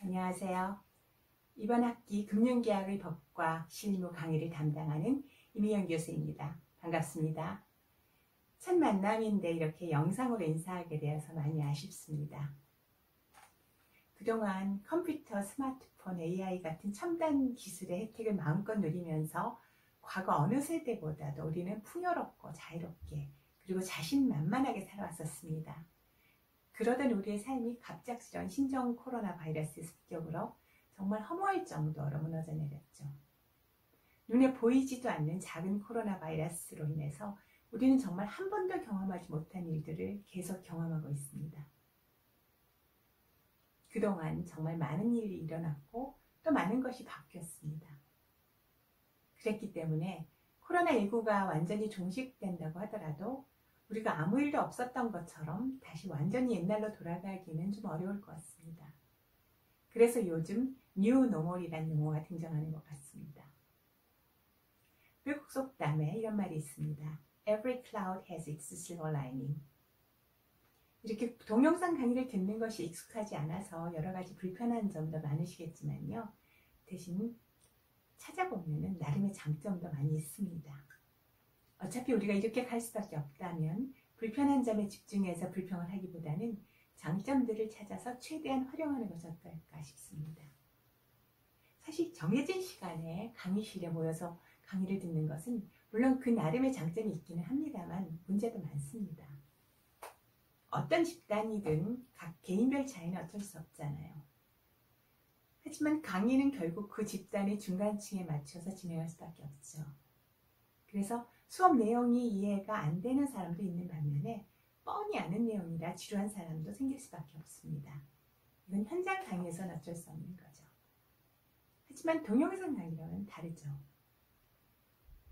안녕하세요. 이번 학기 금융계약의 법과 실무 강의를 담당하는 이미영 교수입니다. 반갑습니다. 첫 만남인데 이렇게 영상으로 인사하게 되어서 많이 아쉽습니다. 그동안 컴퓨터, 스마트폰, AI 같은 첨단 기술의 혜택을 마음껏 누리면서 과거 어느 세대보다도 우리는 풍요롭고 자유롭게 그리고 자신만만하게 살아왔었습니다. 그러던 우리의 삶이 갑작스러운 신종 코로나 바이러스의 습격으로 정말 허무할 정도로 무너져 내렸죠. 눈에 보이지도 않는 작은 코로나 바이러스로 인해서 우리는 정말 한 번도 경험하지 못한 일들을 계속 경험하고 있습니다. 그동안 정말 많은 일이 일어났고 또 많은 것이 바뀌었습니다. 그랬기 때문에 코로나19가 완전히 종식된다고 하더라도 우리가 아무 일도 없었던 것처럼 다시 완전히 옛날로 돌아가기는 좀 어려울 것 같습니다. 그래서 요즘 New Normal이라는 용어가 등장하는 것 같습니다. 외국 속담에 이런 말이 있습니다. Every cloud has its silver lining. 이렇게 동영상 강의를 듣는 것이 익숙하지 않아서 여러 가지 불편한 점도 많으시겠지만요. 대신 찾아보면 나름의 장점도 많이 있습니다. 어차피 우리가 이렇게 갈 수밖에 없다면 불편한 점에 집중해서 불평을 하기보다는 장점들을 찾아서 최대한 활용하는 것이 어떨까 싶습니다. 사실 정해진 시간에 강의실에 모여서 강의를 듣는 것은 물론 그 나름의 장점이 있기는 합니다만 문제도 많습니다. 어떤 집단이든 각 개인별 차이는 어쩔 수 없잖아요. 하지만 강의는 결국 그 집단의 중간층에 맞춰서 진행할 수밖에 없죠. 그래서 수업 내용이 이해가 안 되는 사람도 있는 반면에 뻔히 아는 내용이라 지루한 사람도 생길 수밖에 없습니다. 이건 현장 강의에서는 어쩔 수 없는 거죠. 하지만 동영상 강의랑은 다르죠.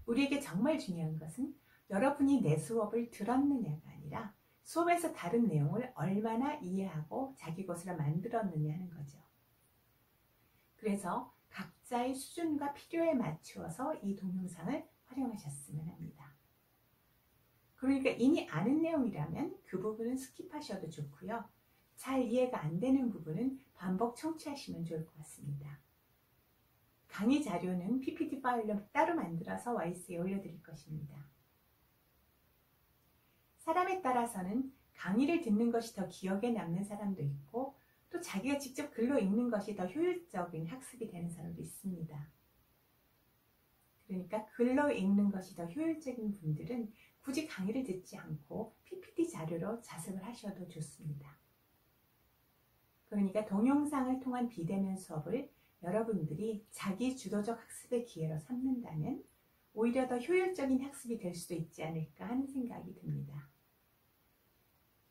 우리에게 정말 중요한 것은 여러분이 내 수업을 들었느냐가 아니라 수업에서 다룬 내용을 얼마나 이해하고 자기 것으로 만들었느냐 하는 거죠. 그래서 각자의 수준과 필요에 맞추어서 이 동영상을 활용하셨으면 합니다. 그러니까 이미 아는 내용이라면 그 부분은 스킵하셔도 좋고요. 잘 이해가 안 되는 부분은 반복 청취하시면 좋을 것 같습니다. 강의 자료는 PPT 파일로 따로 만들어서 YC에 올려드릴 것입니다. 사람에 따라서는 강의를 듣는 것이 더 기억에 남는 사람도 있고 또 자기가 직접 글로 읽는 것이 더 효율적인 학습이 되는 사람도 있습니다. 그러니까 글로 읽는 것이 더 효율적인 분들은 굳이 강의를 듣지 않고 PPT 자료로 자습을 하셔도 좋습니다. 그러니까 동영상을 통한 비대면 수업을 여러분들이 자기 주도적 학습의 기회로 삼는다면 오히려 더 효율적인 학습이 될 수도 있지 않을까 하는 생각이 듭니다.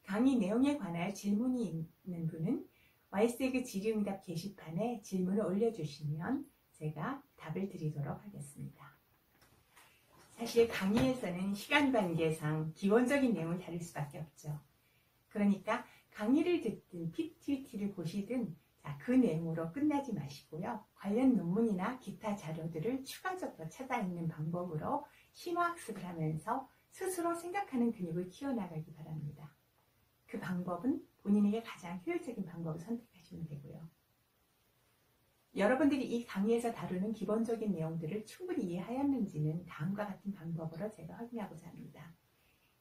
강의 내용에 관한 질문이 있는 분은 YCG 질의응답 게시판에 질문을 올려주시면 제가 답을 드리도록 하겠습니다. 사실 강의에서는 시간 관계상 기본적인 내용을 다룰 수밖에 없죠. 그러니까 강의를 듣든 PPT를 보시든 그 내용으로 끝나지 마시고요. 관련 논문이나 기타 자료들을 추가적으로 찾아 읽는 방법으로 심화학습을 하면서 스스로 생각하는 근육을 키워나가기 바랍니다. 그 방법은 본인에게 가장 효율적인 방법을 선택하시면 되고요. 여러분들이 이 강의에서 다루는 기본적인 내용들을 충분히 이해하였는지는 다음과 같은 방법으로 제가 확인하고자 합니다.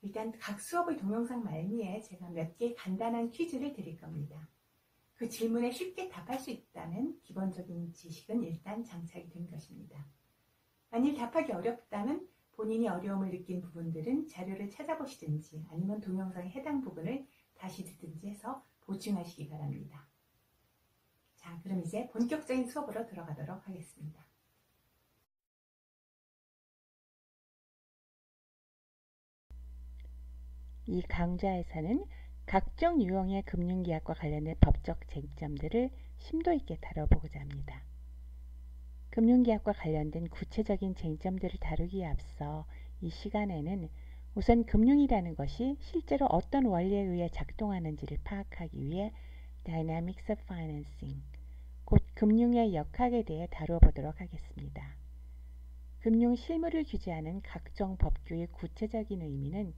일단 각 수업의 동영상 말미에 제가 몇 개의 간단한 퀴즈를 드릴 겁니다. 그 질문에 쉽게 답할 수 있다면 기본적인 지식은 일단 장착이 된 것입니다. 만일 답하기 어렵다면 본인이 어려움을 느낀 부분들은 자료를 찾아보시든지 아니면 동영상의 해당 부분을 다시 듣든지 해서 보충하시기 바랍니다. 자, 그럼 이제 본격적인 수업으로 들어가도록 하겠습니다. 이 강좌에서는 각종 유형의 금융계약과 관련된 법적 쟁점들을 심도 있게 다뤄보고자 합니다. 금융계약과 관련된 구체적인 쟁점들을 다루기에 앞서 이 시간에는 우선 금융이라는 것이 실제로 어떤 원리에 의해 작동하는지를 파악하기 위해 Dynamics of Financing, 곧 금융의 역학에 대해 다뤄보도록 하겠습니다. 금융 실무를 규제하는 각종 법규의 구체적인 의미는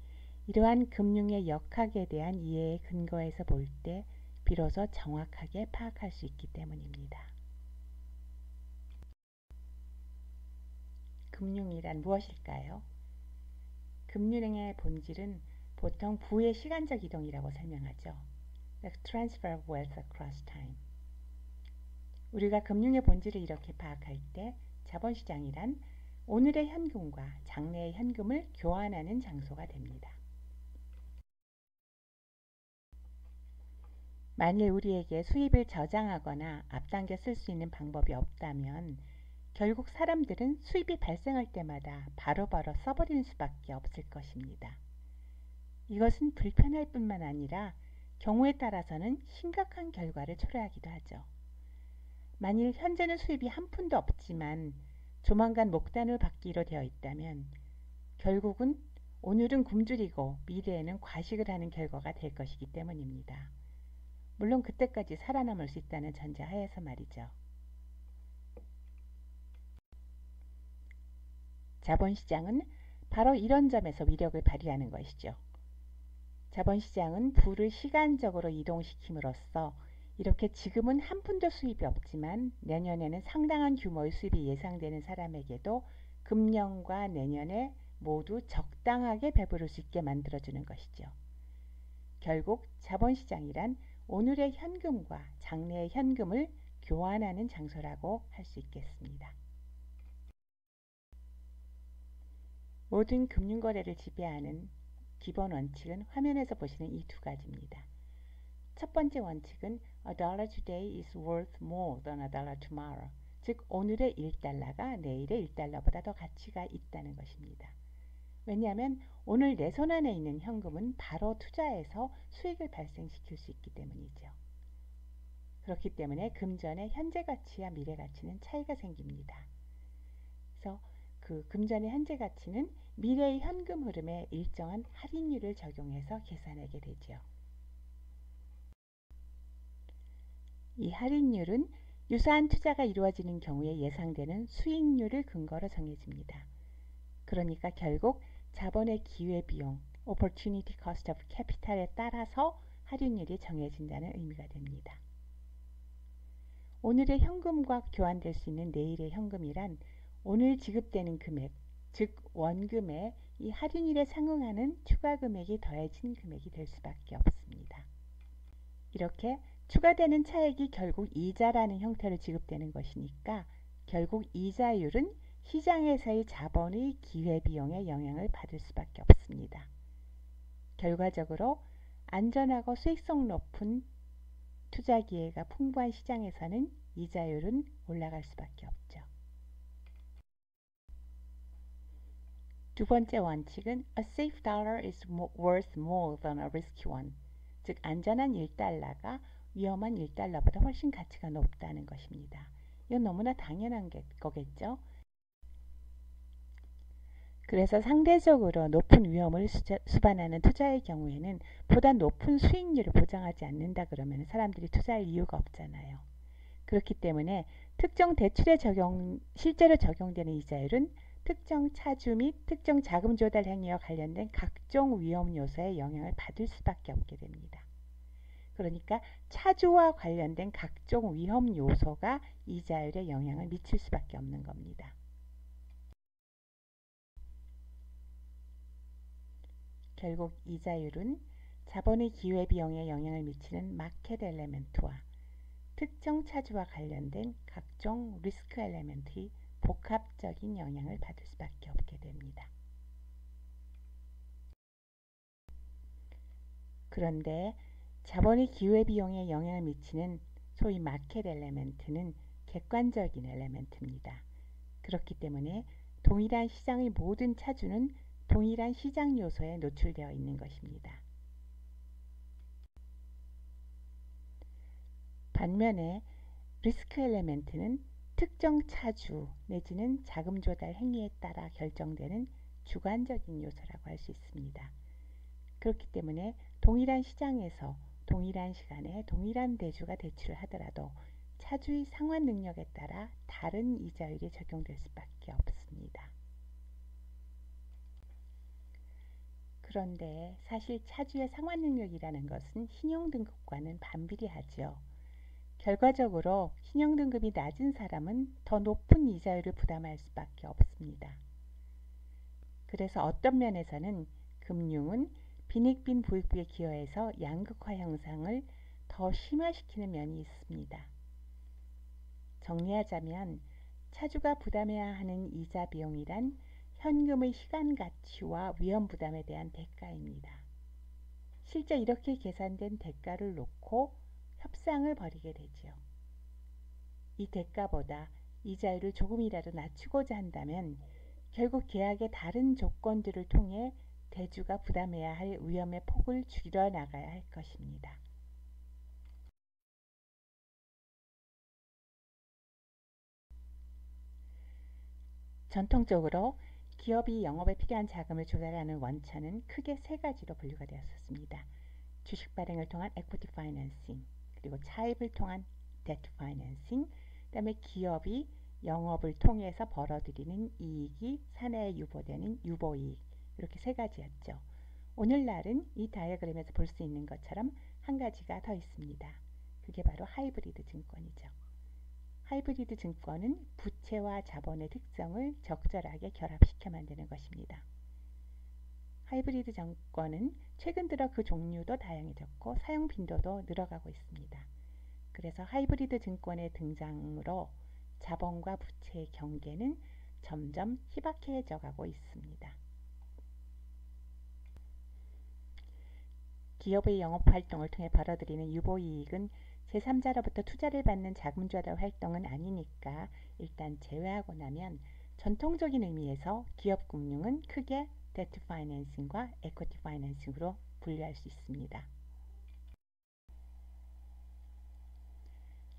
이러한 금융의 역학에 대한 이해의 근거에서 볼 때 비로소 정확하게 파악할 수 있기 때문입니다. 금융이란 무엇일까요? 금융의 본질은 보통 부의 시간적 이동이라고 설명하죠. The transfer of wealth across time. 우리가 금융의 본질을 이렇게 파악할 때 자본시장이란 오늘의 현금과 장래의 현금을 교환하는 장소가 됩니다. 만일 우리에게 수입을 저장하거나 앞당겨 쓸 수 있는 방법이 없다면 결국 사람들은 수입이 발생할 때마다 바로바로 써버리는 수밖에 없을 것입니다. 이것은 불편할 뿐만 아니라 경우에 따라서는 심각한 결과를 초래하기도 하죠. 만일 현재는 수입이 한 푼도 없지만 조만간 목단을 받기로 되어 있다면 결국은 오늘은 굶주리고 미래에는 과식을 하는 결과가 될 것이기 때문입니다. 물론 그때까지 살아남을 수 있다는 전제하에서 말이죠. 자본시장은 바로 이런 점에서 위력을 발휘하는 것이죠. 자본시장은 부를 시간적으로 이동시킴으로써 이렇게 지금은 한 푼도 수입이 없지만 내년에는 상당한 규모의 수입이 예상되는 사람에게도 금년과 내년에 모두 적당하게 배부를 수 있게 만들어주는 것이죠. 결국 자본시장이란 오늘의 현금과 장래의 현금을 교환하는 장소라고 할 수 있겠습니다. 모든 금융거래를 지배하는 기본 원칙은 화면에서 보시는 이 두 가지입니다. 첫 번째 원칙은 A dollar today is worth more than a dollar tomorrow. 즉 오늘의 1달러가 내일의 1달러보다 더 가치가 있다는 것입니다. 왜냐하면 오늘 내 손 안에 있는 현금은 바로 투자해서 수익을 발생시킬 수 있기 때문이죠. 그렇기 때문에 금전의 현재 가치와 미래 가치는 차이가 생깁니다. 그래서 그 금전의 현재 가치는 미래의 현금 흐름에 일정한 할인율을 적용해서 계산하게 되죠. 이 할인율은 유사한 투자가 이루어지는 경우에 예상되는 수익률을 근거로 정해집니다. 그러니까 결국 자본의 기회비용, Opportunity Cost of Capital에 따라서 할인율이 정해진다는 의미가 됩니다. 오늘의 현금과 교환될 수 있는 내일의 현금이란 오늘 지급되는 금액, 즉 원금에 이 할인율에 상응하는 추가 금액이 더해진 금액이 될 수밖에 없습니다. 이렇게 추가되는 차액이 결국 이자라는 형태로 지급되는 것이니까 결국 이자율은 시장에서의 자본의 기회비용에 영향을 받을 수밖에 없습니다. 결과적으로 안전하고 수익성 높은 투자 기회가 풍부한 시장에서는 이자율은 올라갈 수밖에 없죠. 두 번째 원칙은 A safe dollar is worth more than a risky one. 즉 안전한 1달러가 위험한 1달러보다 훨씬 가치가 높다는 것입니다. 이건 너무나 당연한 거겠죠. 그래서 상대적으로 높은 위험을 수반하는 투자의 경우에는 보다 높은 수익률을 보장하지 않는다 그러면 사람들이 투자할 이유가 없잖아요. 그렇기 때문에 특정 대출에 실제로 적용되는 이자율은 특정 차주 및 특정 자금 조달 행위와 관련된 각종 위험 요소에 영향을 받을 수밖에 없게 됩니다. 그러니까 차주와 관련된 각종 위험 요소가 이자율에 영향을 미칠 수밖에 없는 겁니다. 결국 이자율은 자본의 기회비용에 영향을 미치는 마켓 엘레멘트와 특정 차주와 관련된 각종 리스크 엘레멘트의 복합적인 영향을 받을 수밖에 없게 됩니다. 그런데 자본의 기회비용에 영향을 미치는 소위 마켓 엘레멘트는 객관적인 엘레멘트입니다. 그렇기 때문에 동일한 시장의 모든 차주는 동일한 시장 요소에 노출되어 있는 것입니다. 반면에 리스크 엘레멘트는 특정 차주 내지는 자금 조달 행위에 따라 결정되는 주관적인 요소라고 할 수 있습니다. 그렇기 때문에 동일한 시장에서 동일한 시간에 동일한 대주가 대출을 하더라도 차주의 상환 능력에 따라 다른 이자율이 적용될 수밖에 없습니다. 그런데 사실 차주의 상환 능력이라는 것은 신용등급과는 반비례하죠. 결과적으로 신용등급이 낮은 사람은 더 높은 이자율을 부담할 수밖에 없습니다. 그래서 어떤 면에서는 금융은 빈익빈 부익부에 기여해서 양극화 현상을 더 심화시키는 면이 있습니다. 정리하자면 차주가 부담해야 하는 이자 비용이란 현금의 시간 가치와 위험 부담에 대한 대가입니다. 실제 이렇게 계산된 대가를 놓고 협상을 벌이게 되죠. 이 대가보다 이자율을 조금이라도 낮추고자 한다면 결국 계약의 다른 조건들을 통해 대주가 부담해야 할 위험의 폭을 줄여나가야 할 것입니다. 전통적으로 기업이 영업에 필요한 자금을 조달하는 원천은 크게 세 가지로 분류가 되었습니다. 주식 발행을 통한 equity financing, 그리고 차입을 통한 debt financing, 그 다음에 기업이 영업을 통해서 벌어들이는 이익이 사내에 유보되는 유보이익, 이렇게 세 가지였죠. 오늘날은 이 다이어그램에서 볼 수 있는 것처럼 한 가지가 더 있습니다. 그게 바로 하이브리드 증권이죠. 하이브리드 증권은 부채와 자본의 특성을 적절하게 결합시켜 만드는 것입니다. 하이브리드 증권은 최근 들어 그 종류도 다양해졌고 사용 빈도도 늘어가고 있습니다. 그래서 하이브리드 증권의 등장으로 자본과 부채의 경계는 점점 희박해져 가고 있습니다. 기업의 영업활동을 통해 벌어들이는 유보이익은 제3자로부터 투자를 받는 자금 조달 활동은 아니니까 일단 제외하고 나면 전통적인 의미에서 기업금융은 크게 데트 파이낸싱과 에쿼티 파이낸싱으로 분류할 수 있습니다.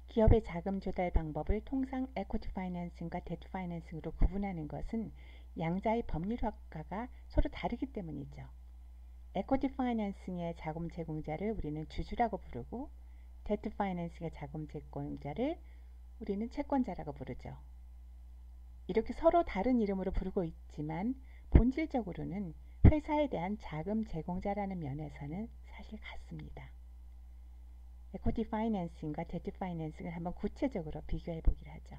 기업의 자금 조달 방법을 통상 에쿼티 파이낸싱과 데트 파이낸싱으로 구분하는 것은 양자의 법률 효과가 서로 다르기 때문이죠. 에쿼티 파이낸싱의 자금 제공자를 우리는 주주라고 부르고 데트 파이낸싱의 자금 제공자를 우리는 채권자라고 부르죠. 이렇게 서로 다른 이름으로 부르고 있지만 본질적으로는 회사에 대한 자금 제공자라는 면에서는 사실 같습니다. 에쿼티 파이낸싱과 데트 파이낸싱을 한번 구체적으로 비교해 보기로 하죠.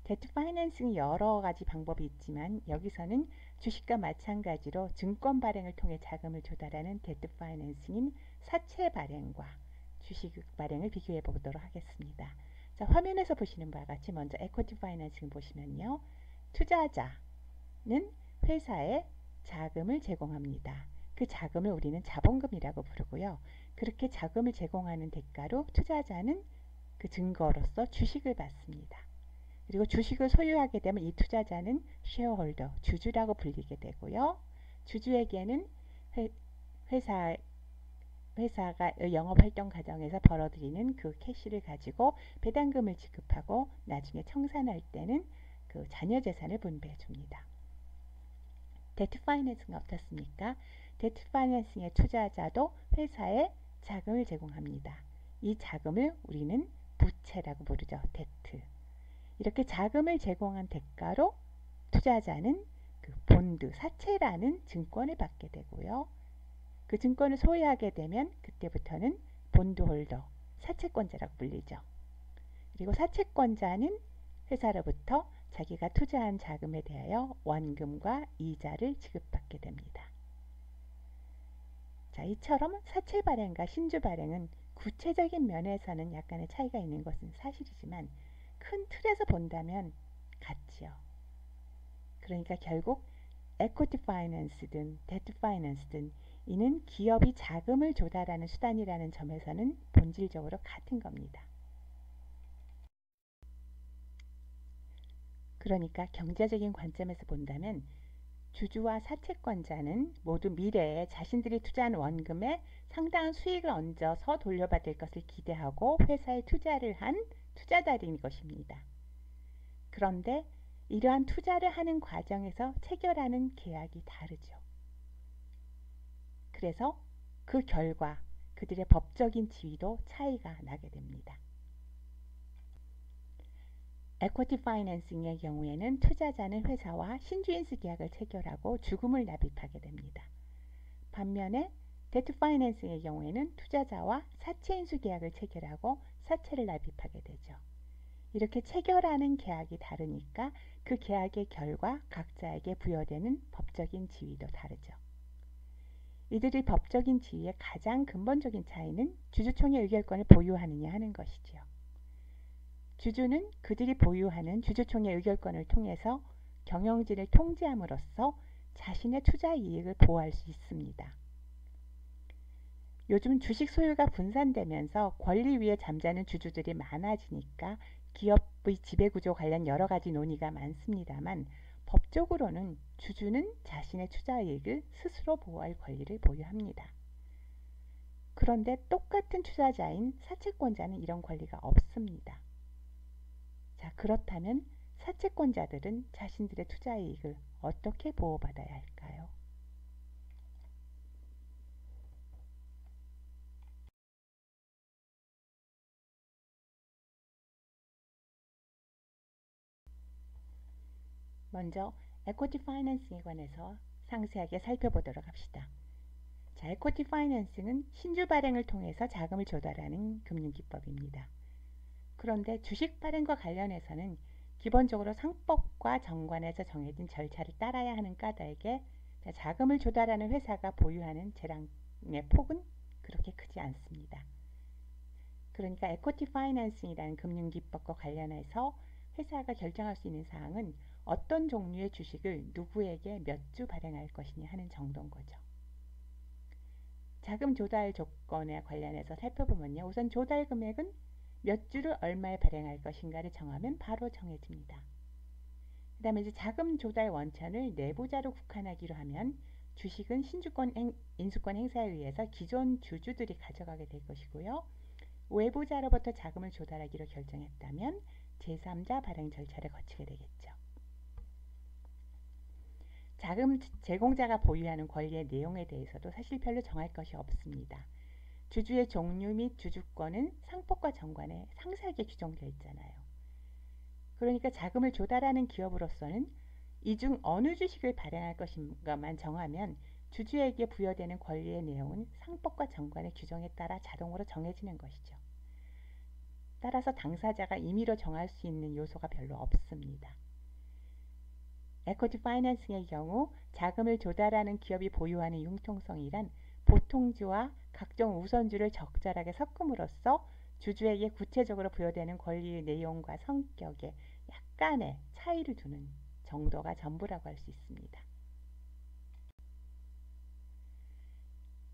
데트 파이낸싱은 여러 가지 방법이 있지만 여기서는 주식과 마찬가지로 증권 발행을 통해 자금을 조달하는 데트 파이낸싱인 사채 발행과 주식 발행을 비교해 보도록 하겠습니다. 자, 화면에서 보시는 바와 같이 먼저 에쿼티 파이낸싱 보시면요. 투자자는 회사에 자금을 제공합니다. 그 자금을 우리는 자본금이라고 부르고요. 그렇게 자금을 제공하는 대가로 투자자는 그 증거로서 주식을 받습니다. 그리고 주식을 소유하게 되면 이 투자자는 쉐어홀더, 주주라고 불리게 되고요. 주주에게는 회사가 영업활동 과정에서 벌어들이는 그 캐시를 가지고 배당금을 지급하고 나중에 청산할 때는 그 자녀재산을 분배해 줍니다. 데트 파이낸싱은 어떻습니까? 데트 파이낸싱의 투자자도 회사에 자금을 제공합니다. 이 자금을 우리는 부채라고 부르죠. 데트. 이렇게 자금을 제공한 대가로 투자자는 그 본드, 사채라는 증권을 받게 되고요. 그 증권을 소유하게 되면 그때부터는 본드홀더, 사채권자라고 불리죠. 그리고 사채권자는 회사로부터 자기가 투자한 자금에 대하여 원금과 이자를 지급받게 됩니다. 자, 이처럼 사채 발행과 신주 발행은 구체적인 면에서는 약간의 차이가 있는 것은 사실이지만 큰 틀에서 본다면 같지요. 그러니까 결국 에쿼티 파이낸스든 데트 파이낸스든 이는 기업이 자금을 조달하는 수단이라는 점에서는 본질적으로 같은 겁니다. 그러니까 경제적인 관점에서 본다면 주주와 사채권자는 모두 미래에 자신들이 투자한 원금에 상당한 수익을 얹어서 돌려받을 것을 기대하고 회사에 투자를 한 투자자인 것입니다. 그런데 이러한 투자를 하는 과정에서 체결하는 계약이 다르죠. 그래서 그 결과 그들의 법적인 지위도 차이가 나게 됩니다. 에쿼티 파이낸싱의 경우에는 투자자는 회사와 신주인수 계약을 체결하고 주금을 납입하게 됩니다. 반면에 데트 파이낸싱의 경우에는 투자자와 사채 인수 계약을 체결하고 사채를 납입하게 되죠. 이렇게 체결하는 계약이 다르니까 그 계약의 결과 각자에게 부여되는 법적인 지위도 다르죠. 이들의 법적인 지위의 가장 근본적인 차이는 주주총회 의결권을 보유하느냐 하는 것이지요. 주주는 그들이 보유하는 주주총회 의결권을 통해서 경영진을 통제함으로써 자신의 투자 이익을 보호할 수 있습니다. 요즘 주식 소유가 분산되면서 권리 위에 잠자는 주주들이 많아지니까 기업의 지배구조 관련 여러 가지 논의가 많습니다만 법적으로는 주주는 자신의 투자 이익을 스스로 보호할 권리를 보유합니다. 그런데 똑같은 투자자인 사채권자는 이런 권리가 없습니다. 자, 그렇다면 사채권자들은 자신들의 투자 이익을 어떻게 보호받아야 할까요? 먼저 에쿼티 파이낸싱에 관해서 상세하게 살펴보도록 합시다. 자, 에쿼티 파이낸싱은 신주 발행을 통해서 자금을 조달하는 금융기법입니다. 그런데 주식 발행과 관련해서는 기본적으로 상법과 정관에서 정해진 절차를 따라야 하는 까닭에 자금을 조달하는 회사가 보유하는 재량의 폭은 그렇게 크지 않습니다. 그러니까 에쿼티 파이낸싱이라는 금융기법과 관련해서 회사가 결정할 수 있는 사항은 어떤 종류의 주식을 누구에게 몇 주 발행할 것이냐 하는 정도인 거죠. 자금 조달 조건에 관련해서 살펴보면요. 우선 조달 금액은 몇 주를 얼마에 발행할 것인가를 정하면 바로 정해집니다. 그 다음에 이제 자금 조달 원천을 내부자로 국한하기로 하면 주식은 신주권 인수권 행사에 의해서 기존 주주들이 가져가게 될 것이고요. 외부자로부터 자금을 조달하기로 결정했다면 제3자 발행 절차를 거치게 되겠죠. 자금 제공자가 보유하는 권리의 내용에 대해서도 사실 별로 정할 것이 없습니다. 주주의 종류 및 주주권은 상법과 정관에 상세하게 규정되어 있잖아요. 그러니까 자금을 조달하는 기업으로서는 이 중 어느 주식을 발행할 것인가만 정하면 주주에게 부여되는 권리의 내용은 상법과 정관의 규정에 따라 자동으로 정해지는 것이죠. 따라서 당사자가 임의로 정할 수 있는 요소가 별로 없습니다. 에쿼티 파이낸싱의 경우 자금을 조달하는 기업이 보유하는 융통성이란 보통주와 각종 우선주를 적절하게 섞음으로써 주주에게 구체적으로 부여되는 권리의 내용과 성격에 약간의 차이를 두는 정도가 전부라고 할 수 있습니다.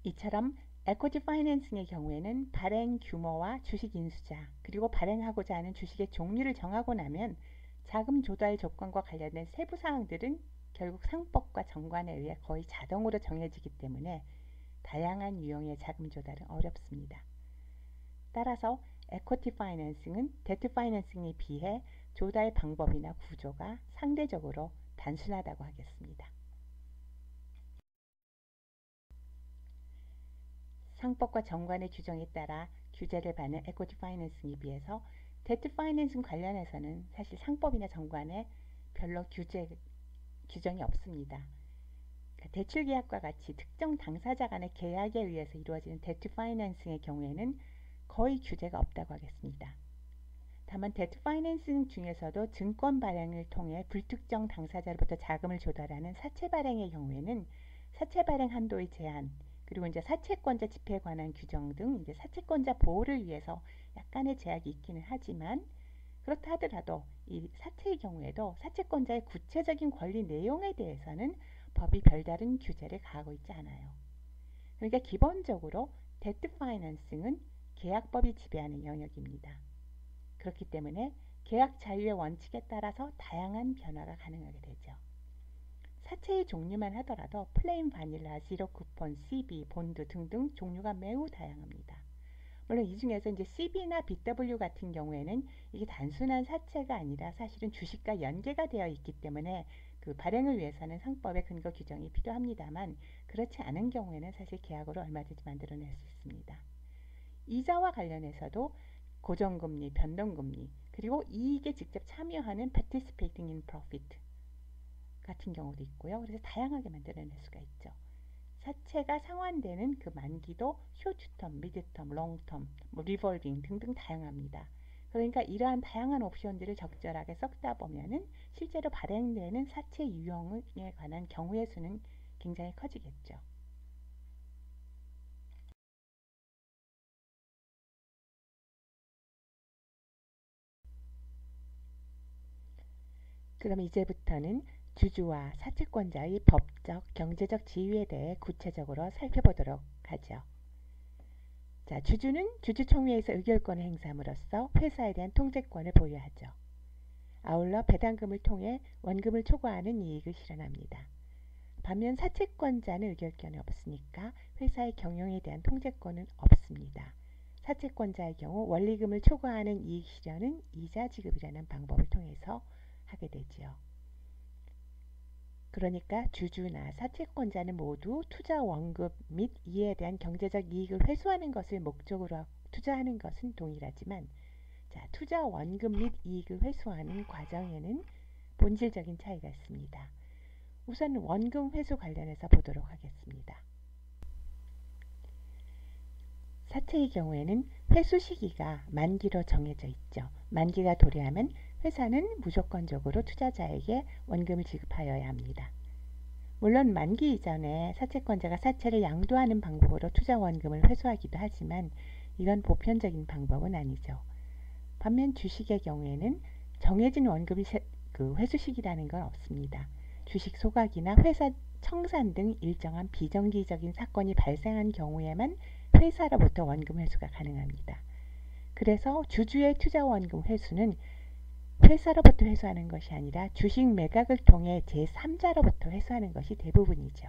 이처럼 에쿼티 파이낸싱의 경우에는 발행 규모와 주식 인수자 그리고 발행하고자 하는 주식의 종류를 정하고 나면 자금 조달 조건과 관련된 세부 사항들은 결국 상법과 정관에 의해 거의 자동으로 정해지기 때문에 다양한 유형의 자금 조달은 어렵습니다. 따라서 에쿼티 파이낸싱은 데트 파이낸싱에 비해 조달 방법이나 구조가 상대적으로 단순하다고 하겠습니다. 상법과 정관의 규정에 따라 규제를 받는 에쿼티 파이낸싱에 비해서 데트 파이낸싱 관련해서는 사실 상법이나 정관에 별로 규정이 없습니다. 대출 계약과 같이 특정 당사자 간의 계약에 의해서 이루어지는 데트 파이낸싱의 경우에는 거의 규제가 없다고 하겠습니다. 다만 데트 파이낸싱 중에서도 증권 발행을 통해 불특정 당사자로부터 자금을 조달하는 사채 발행의 경우에는 사채 발행 한도의 제한 그리고 이제 사채권자 집회에 관한 규정 등 이제 사채권자 보호를 위해서 약간의 제약이 있기는 하지만 그렇다 하더라도 이 사채의 경우에도 사채권자의 구체적인 권리 내용에 대해서는 법이 별다른 규제를 가하고 있지 않아요. 그러니까 기본적으로 데트 파이낸싱은 계약법이 지배하는 영역입니다. 그렇기 때문에 계약 자유의 원칙에 따라서 다양한 변화가 가능하게 되죠. 사채의 종류만 하더라도 플레인 바닐라, 지로 쿠폰, CB, 본드 등등 종류가 매우 다양합니다. 물론 이 중에서 이제 CB나 BW 같은 경우에는 이게 단순한 사채가 아니라 사실은 주식과 연계가 되어 있기 때문에 그 발행을 위해서는 상법의 근거 규정이 필요합니다만 그렇지 않은 경우에는 사실 계약으로 얼마든지 만들어낼 수 있습니다. 이자와 관련해서도 고정금리, 변동금리, 그리고 이익에 직접 참여하는 participating in profit 같은 경우도 있고요. 그래서 다양하게 만들어낼 수가 있죠. 사채가 상환되는 그 만기도 쇼트텀, 미드텀, 롱텀, 리볼빙 등등 다양합니다. 그러니까 이러한 다양한 옵션들을 적절하게 섞다 보면은 실제로 발행되는 사채 유형에 관한 경우의 수는 굉장히 커지겠죠. 그럼 이제부터는 주주와 사채권자의 법적, 경제적 지위에 대해 구체적으로 살펴보도록 하죠. 자, 주주는 주주총회에서 의결권을 행사함으로써 회사에 대한 통제권을 보유하죠. 아울러 배당금을 통해 원금을 초과하는 이익을 실현합니다. 반면 사채권자는 의결권이 없으니까 회사의 경영에 대한 통제권은 없습니다. 사채권자의 경우 원리금을 초과하는 이익 실현은 이자 지급이라는 방법을 통해서 하게 되지요. 그러니까 주주나 사채권자는 모두 투자 원금 및 이에 대한 경제적 이익을 회수하는 것을 목적으로 투자하는 것은 동일하지만 자, 투자 원금 및 이익을 회수하는 과정에는 본질적인 차이가 있습니다. 우선 원금 회수 관련해서 보도록 하겠습니다. 사채의 경우에는 회수 시기가 만기로 정해져 있죠. 만기가 도래하면 회사는 무조건적으로 투자자에게 원금을 지급하여야 합니다. 물론 만기 이전에 사채권자가 사채를 양도하는 방법으로 투자 원금을 회수하기도 하지만 이건 보편적인 방법은 아니죠. 반면 주식의 경우에는 정해진 원금 회수 시기라는 건 없습니다. 주식 소각이나 회사 청산 등 일정한 비정기적인 사건이 발생한 경우에만 회사로부터 원금 회수가 가능합니다. 그래서 주주의 투자 원금 회수는 회사로부터 회수하는 것이 아니라 주식 매각을 통해 제3자로부터 회수하는 것이 대부분이죠.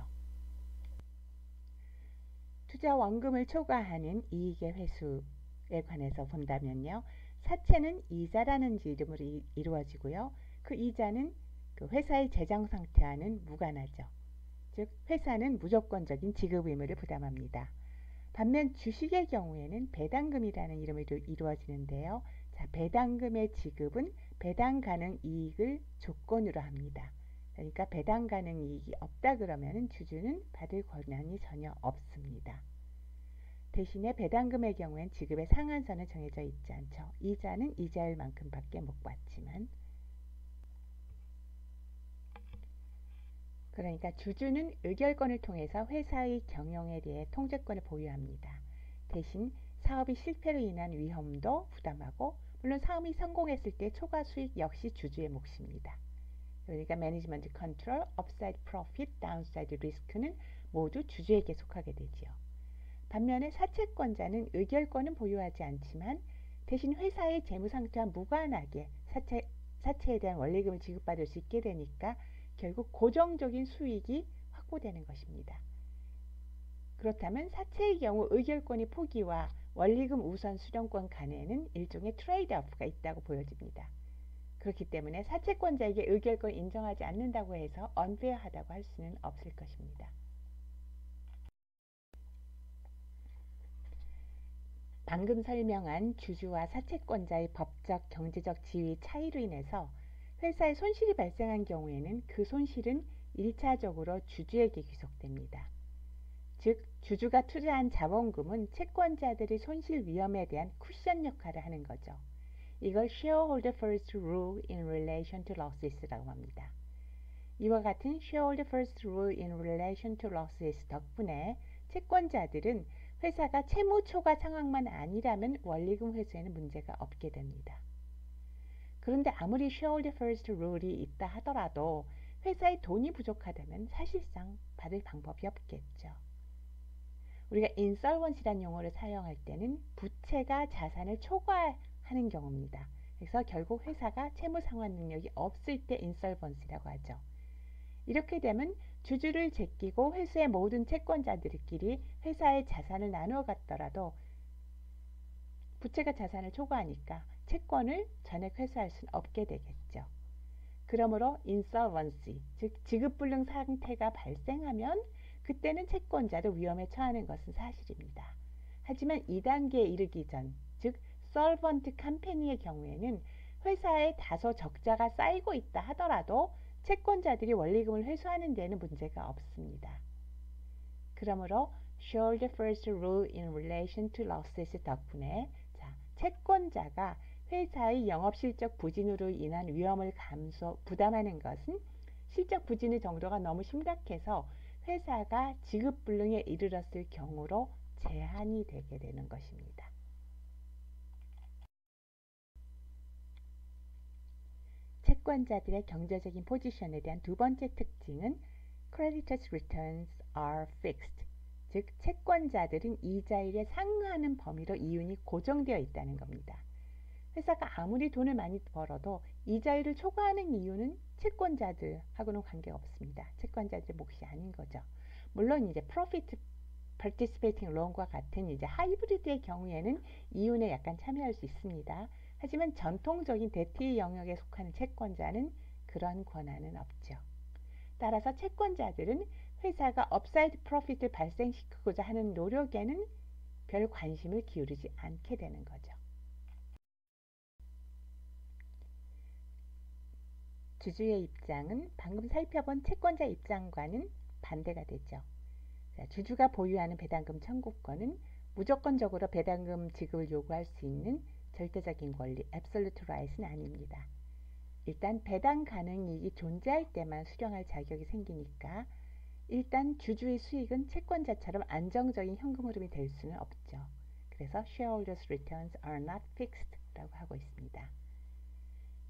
투자 원금을 초과하는 이익의 회수에 관해서 본다면요. 사채는 이자라는 이름으로 이루어지고요. 그 이자는 그 회사의 재정 상태와는 무관하죠. 즉 회사는 무조건적인 지급 의무를 부담합니다. 반면 주식의 경우에는 배당금이라는 이름으로 이루어지는데요. 자, 배당금의 지급은 배당 가능 이익을 조건으로 합니다. 그러니까 배당 가능 이익이 없다 그러면 주주는 받을 권한이 전혀 없습니다. 대신에 배당금의 경우엔 지급의 상한선은 정해져 있지 않죠. 이자는 이자율 만큼밖에 못 받지만 그러니까 주주는 의결권을 통해서 회사의 경영에 대해 통제권을 보유합니다. 대신 사업이 실패로 인한 위험도 부담하고 물론 사업이 성공했을 때 초과 수익 역시 주주의 몫입니다. 그러니까 매니지먼트 컨트롤, 업사이드 프로핏, 다운사이드 리스크는 모두 주주에게 속하게 되지요. 반면에 사채권자는 의결권은 보유하지 않지만 대신 회사의 재무 상태와 무관하게 사채에 대한 원리금을 지급받을 수 있게 되니까 결국 고정적인 수익이 확보되는 것입니다. 그렇다면 사채의 경우 의결권의 포기와 원리금 우선 수령권 간에는 일종의 트레이드오프가 있다고 보여집니다. 그렇기 때문에 사채권자에게 의결권을 인정하지 않는다고 해서 언페어하다고 할 수는 없을 것입니다. 방금 설명한 주주와 사채권자의 법적, 경제적 지위 차이로 인해서 회사에 손실이 발생한 경우에는 그 손실은 1차적으로 주주에게 귀속됩니다. 즉, 주주가 투자한 자본금은 채권자들의 손실 위험에 대한 쿠션 역할을 하는 거죠. 이걸 Shareholder First Rule in Relation to Losses라고 합니다. 이와 같은 Shareholder First Rule in Relation to Losses 덕분에 채권자들은 회사가 채무 초과 상황만 아니라면 원리금 회수에는 문제가 없게 됩니다. 그런데 아무리 Shareholder First Rule이 있다 하더라도 회사에 돈이 부족하다면 사실상 받을 방법이 없겠죠. 우리가 insolvency라는 용어를 사용할 때는 부채가 자산을 초과하는 경우입니다. 그래서 결국 회사가 채무 상환 능력이 없을 때 insolvency라고 하죠. 이렇게 되면 주주를 제끼고 회사의 모든 채권자들끼리 회사의 자산을 나누어 갔더라도 부채가 자산을 초과하니까 채권을 전액 회수할 수는 없게 되겠죠. 그러므로 insolvency, 즉 지급불능 상태가 발생하면 그때는 채권자도 위험에 처하는 것은 사실입니다. 하지만 2단계에 이르기 전, 즉 solvent company의 경우에는 회사에 다소 적자가 쌓이고 있다 하더라도 채권자들이 원리금을 회수하는 데는 문제가 없습니다. 그러므로 shareholder-first rule in relation to losses 덕분에 채권자가 회사의 영업실적 부진으로 인한 위험을 부담하는 것은 실적 부진의 정도가 너무 심각해서 회사가 지급불능에 이르렀을 경우로 제한이 되게 되는 것입니다. 채권자들의 경제적인 포지션에 대한 두 번째 특징은 creditors' returns are fixed, 즉 채권자들은 이자율에 상응하는 범위로 이윤이 고정되어 있다는 겁니다. 회사가 아무리 돈을 많이 벌어도 이자율을 초과하는 이유는 채권자들하고는 관계가 없습니다. 채권자들의 몫이 아닌 거죠. 물론 이제 profit participating loan과 같은 이제 하이브리드의 경우에는 이윤에 약간 참여할 수 있습니다. 하지만 전통적인 대티 영역에 속하는 채권자는 그런 권한은 없죠. 따라서 채권자들은 회사가 업사이드 프로핏을 발생시키고자 하는 노력에는 별 관심을 기울이지 않게 되는 거죠. 주주의 입장은 방금 살펴본 채권자 입장과는 반대가 되죠. 주주가 보유하는 배당금 청구권은 무조건적으로 배당금 지급을 요구할 수 있는 절대적인 권리, absolute right은 아닙니다. 일단 배당 가능 이익이 존재할 때만 수령할 자격이 생기니까 일단 주주의 수익은 채권자처럼 안정적인 현금 흐름이 될 수는 없죠. 그래서 shareholders' returns are not fixed 라고 하고 있습니다.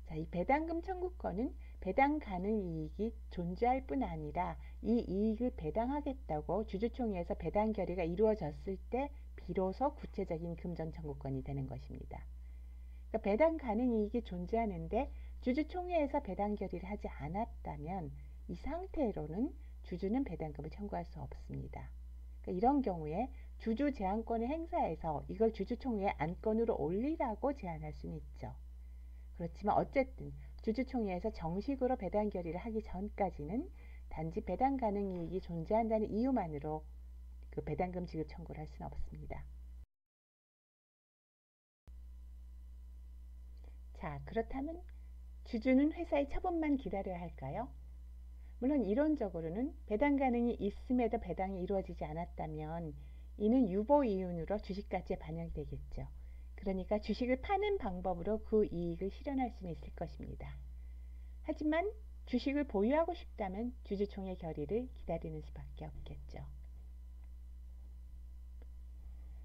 자, 이 배당금 청구권은 배당 가능 이익이 존재할 뿐 아니라 이 이익을 배당하겠다고 주주총회에서 배당 결의가 이루어졌을 때 비로소 구체적인 금전 청구권이 되는 것입니다. 그러니까 배당 가능 이익이 존재하는데 주주총회에서 배당 결의를 하지 않았다면 이 상태로는 주주는 배당금을 청구할 수 없습니다. 그러니까 이런 경우에 주주 제한권을 행사해서 이걸 주주총회의 안건으로 올리라고 제안할 수는 있죠. 그렇지만 어쨌든 주주총회에서 정식으로 배당 결의를 하기 전까지는 단지 배당 가능 이익이 존재한다는 이유만으로 그 배당금 지급 청구를 할 수는 없습니다. 자, 그렇다면 주주는 회사의 처분만 기다려야 할까요? 물론 이론적으로는 배당 가능이 있음에도 배당이 이루어지지 않았다면 이는 유보 이윤으로 주식가치에 반영이 되겠죠. 그러니까 주식을 파는 방법으로 그 이익을 실현할 수는 있을 것입니다. 하지만 주식을 보유하고 싶다면 주주총회 결의를 기다리는 수밖에 없겠죠.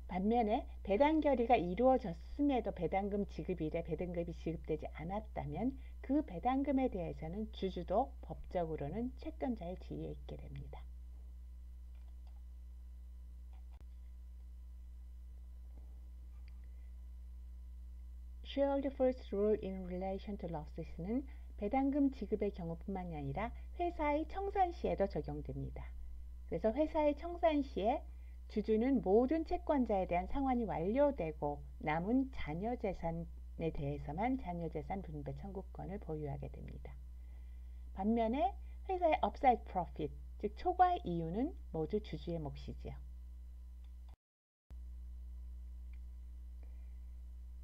반면에 배당 결의가 이루어졌음에도 배당금 지급일에 배당금이 지급되지 않았다면 그 배당금에 대해서는 주주도 법적으로는 채권자의 지위에 있게 됩니다. shareholder first rule in relation to losses는 배당금 지급의 경우뿐만이 아니라 회사의 청산 시에도 적용됩니다. 그래서 회사의 청산 시에 주주는 모든 채권자에 대한 상환이 완료되고 남은 잔여재산에 대해서만 잔여재산 분배 청구권을 보유하게 됩니다. 반면에 회사의 upside profit, 즉 초과 이윤은 모두 주주의 몫이지요.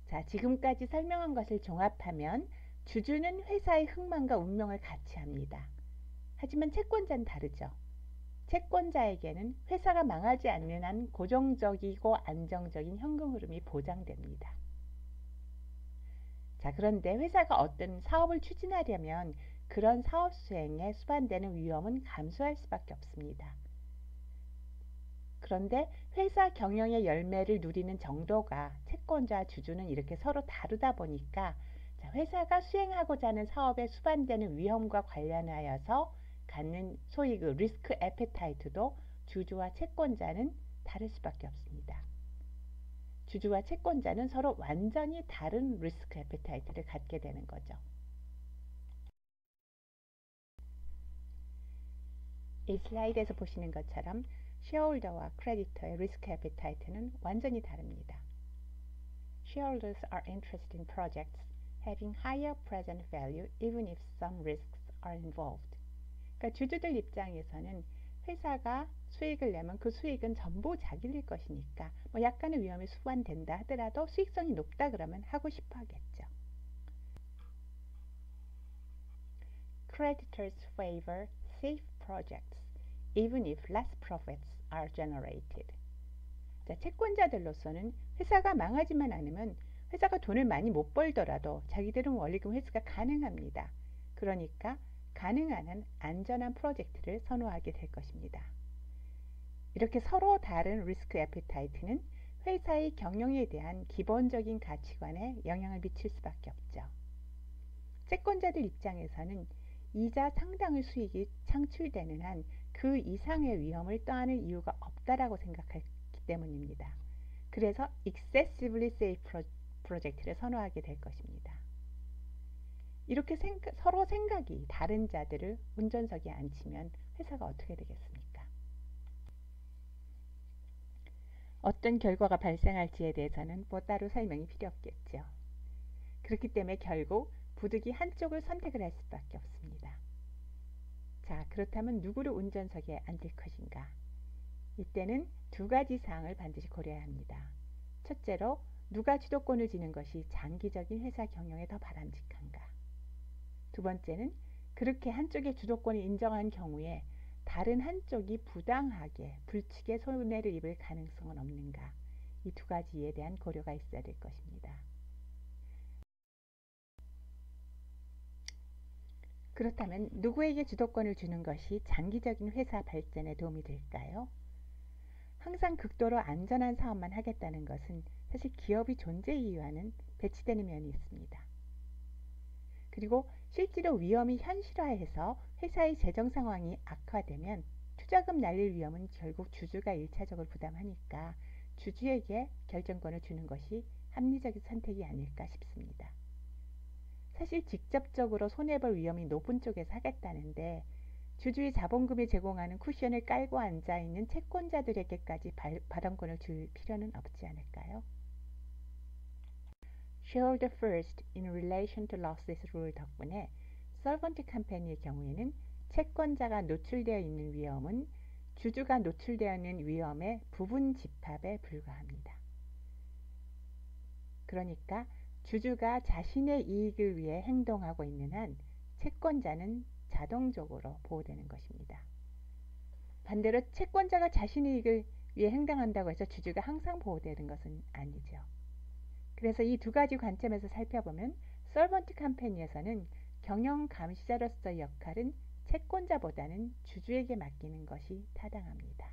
자, 지금까지 설명한 것을 종합하면 주주는 회사의 흥망과 운명을 같이 합니다. 하지만 채권자는 다르죠. 채권자에게는 회사가 망하지 않는 한 고정적이고 안정적인 현금 흐름이 보장됩니다. 자, 그런데 회사가 어떤 사업을 추진하려면 그런 사업 수행에 수반되는 위험은 감수할 수밖에 없습니다. 그런데 회사 경영의 열매를 누리는 정도가 채권자와 주주는 이렇게 서로 다르다 보니까 회사가 수행하고자 하는 사업에 수반되는 위험과 관련하여서 갖는 소위 그 리스크 애페타이트도 주주와 채권자는 다를 수밖에 없습니다. 주주와 채권자는 서로 완전히 다른 리스크 애페타이트를 갖게 되는 거죠. 이 슬라이드에서 보시는 것처럼 쉐어홀더와 크레디터의 리스크 애페타이트는 완전히 다릅니다. Shareholders are interested in projects having higher present value even if some risks are involved. 그러니까 주주들 입장에서는 회사가 수익을 내면 그 수익은 전부 자기일 것이니까 뭐 약간의 위험이 수반된다 하더라도 수익성이 높다 그러면 하고 싶어 하겠죠. Creditors favor safe projects even if less profits are generated. 자, 채권자들로서는 회사가 망하지만 않으면 회사가 돈을 많이 못 벌더라도 자기들은 원리금 회수가 가능합니다. 그러니까 가능한 한 안전한 프로젝트를 선호하게 될 것입니다. 이렇게 서로 다른 리스크 애피타이트는 회사의 경영에 대한 기본적인 가치관에 영향을 미칠 수밖에 없죠. 채권자들 입장에서는 이자 상당의 수익이 창출되는 한 그 이상의 위험을 떠안을 이유가 없다라고 생각했기 때문입니다. 그래서 excessively safe 프로젝트를 선호하게 될 것입니다. 이렇게 서로 생각이 다른 자들을 운전석에 앉히면 회사가 어떻게 되겠습니까? 어떤 결과가 발생할지에 대해서는 뭐 따로 설명이 필요 없겠죠. 그렇기 때문에 결국 부득이 한쪽을 선택을 할 수밖에 없습니다. 자, 그렇다면 누구를 운전석에 앉을 것인가? 이때는 두 가지 사항을 반드시 고려해야 합니다. 첫째로, 누가 주도권을 쥐는 것이 장기적인 회사 경영에 더 바람직한가? 두 번째는, 그렇게 한쪽의 주도권을 인정한 경우에 다른 한쪽이 부당하게 불측의 손해를 입을 가능성은 없는가? 이 두 가지에 대한 고려가 있어야 될 것입니다. 그렇다면 누구에게 주도권을 주는 것이 장기적인 회사 발전에 도움이 될까요? 항상 극도로 안전한 사업만 하겠다는 것은 사실 기업이 존재 이유와는 배치되는 면이 있습니다. 그리고 실제로 위험이 현실화해서 회사의 재정 상황이 악화되면 투자금 날릴 위험은 결국 주주가 1차적으로 부담하니까 주주에게 결정권을 주는 것이 합리적인 선택이 아닐까 싶습니다. 사실 직접적으로 손해볼 위험이 높은 쪽에서 하겠다는데 주주의 자본금이 제공하는 쿠션을 깔고 앉아있는 채권자들에게까지 발언권을 줄 필요는 없지 않을까요? Shareholder first in relation to losses rule 덕분에 solvent 컴퍼니의 경우에는 채권자가 노출되어 있는 위험은 주주가 노출되어 있는 위험의 부분 집합에 불과합니다. 그러니까 주주가 자신의 이익을 위해 행동하고 있는 한 채권자는 자동적으로 보호되는 것입니다. 반대로 채권자가 자신의 이익을 위해 행동한다고 해서 주주가 항상 보호되는 것은 아니죠. 그래서 이 두 가지 관점에서 살펴보면 솔번트 컴퍼니에서는 경영 감시자로서의 역할은 채권자보다는 주주에게 맡기는 것이 타당합니다.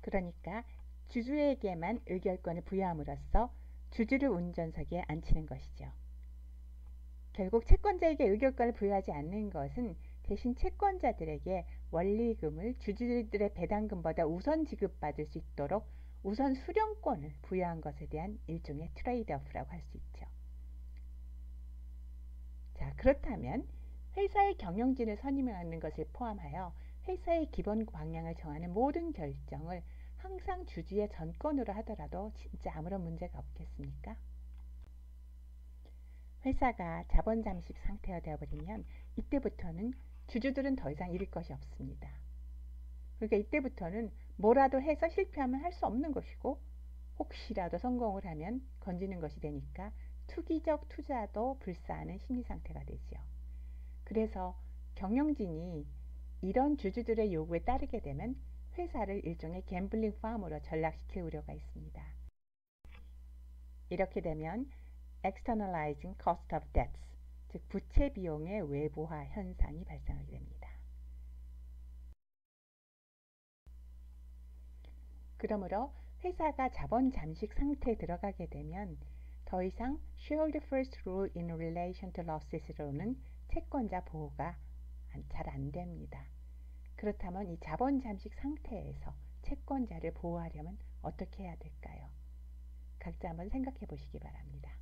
그러니까 주주에게만 의결권을 부여함으로써 주주를 운전석에 앉히는 것이죠. 결국 채권자에게 의결권을 부여하지 않는 것은 대신 채권자들에게 원리금을 주주들의 배당금보다 우선 지급받을 수 있도록 우선 수령권을 부여한 것에 대한 일종의 트레이드오프라고 할 수 있죠. 자, 그렇다면 회사의 경영진을 선임하는 것을 포함하여 회사의 기본 방향을 정하는 모든 결정을 항상 주주의 전권으로 하더라도 진짜 아무런 문제가 없겠습니까? 회사가 자본 잠식 상태가 되어버리면 이때부터는 주주들은 더 이상 잃을 것이 없습니다. 그러니까 이때부터는 뭐라도 해서 실패하면 할 수 없는 것이고 혹시라도 성공을 하면 건지는 것이 되니까 투기적 투자도 불사하는 심리 상태가 되죠. 그래서 경영진이 이런 주주들의 요구에 따르게 되면 회사를 일종의 갬블링 팜으로 전락시킬 우려가 있습니다. 이렇게 되면 externalizing cost of debts, 즉 부채 비용의 외부화 현상이 발생하게 됩니다. 그러므로 회사가 자본 잠식 상태에 들어가게 되면 더 이상 shareholder first rule in relation to losses로는 채권자 보호가 잘 안 됩니다. 그렇다면 이 자본 잠식 상태에서 채권자를 보호하려면 어떻게 해야 될까요? 각자 한번 생각해 보시기 바랍니다.